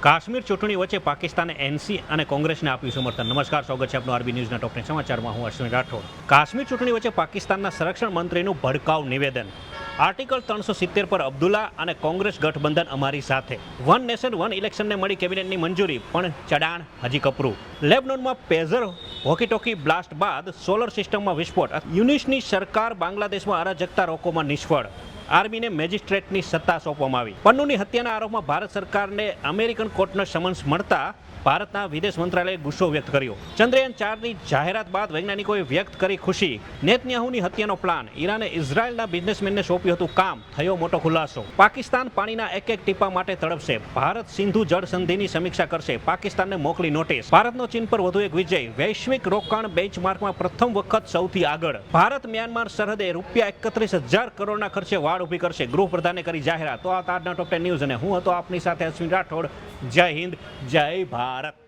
કાશ્મીર ચૂંટણી વચ્ચે પાકિસ્તાને એનસી અને કોંગ્રેસને આપ્યું સમર્થન. નમસ્કાર, સ્વાગત છે આપનું આરબી ન્યૂઝના ટોપ 10 સમાચારમાં. હું અશ્વિન રાઠોડ. કાશ્મીર ચૂંટણી વચ્ચે પાકિસ્તાનના સંરક્ષણ મંત્રીનું ભડકાઉ નિવેદન. આર્ટિકલ 370 પર અબ્દુલ્લા અને કોંગ્રેસ ગઠબંધન અમારી સાથે. વન નેશન વન ઇલેક્શનને મળી કેબિનેટની મંજૂરી, પણ ચડાણ હજી કપરું. લેબનોનમાં પેઝર વોકીટોકી બ્લાસ્ટ બાદ સોલર સિસ્ટમમાં વિસ્ફોટ. યુનિસની સરકાર બાંગ્લાદેશમાં અરાજકતા રોકવામાં નિષ્ફળ. આર્મીને મેજિસ્ટ્રેટની સત્તા સોંપવામાં આવી. પન્નુની હત્યાના આરોપમાં ભારત સરકારને અમેરિકન કોર્ટનો સમન્સ મળતા ભારતના વિદેશ મંત્રાલયે ગુસ્સો વ્યક્ત કર્યો. ચંદ્રયાન 4ની જાહેરાત બાદ વૈજ્ઞાનિકોએ વ્યક્ત કરી ખુશી. નેતન્યાહુની હત્યાનો પ્લાન. ઈરાને ઇઝરાયલના બિઝનેસમેનને સોંપ્યું હતું કામ. થયો મોટો ખુલાસો. પાકિસ્તાન પાણીના એક એક ટીપા માટે તડપશે. ભારત સિંધુ જળ સંધિની સમીક્ષા કરશે. પાકિસ્તાનને મોકલી નોટિસ. ભારતનો ચીન પર વધુ એક વિજય. વૈશ્વિક રોકાણ બેન્ચમાર્કમાં પ્રથમ વખત સૌથી આગળ. ભારત મ્યાનમાર સરહદે રૂપિયા 31,000 કરોડના ખર્ચે વાડ ઊભી કરશે. ગૃહપ્રધાને કરી જાહેરાત. તો આ આજના ટોપ 10 ન્યૂઝ અને હું હતો આપની સાથે અશ્વિન રાઠોડ. જય હિન્દ, જય ભારત.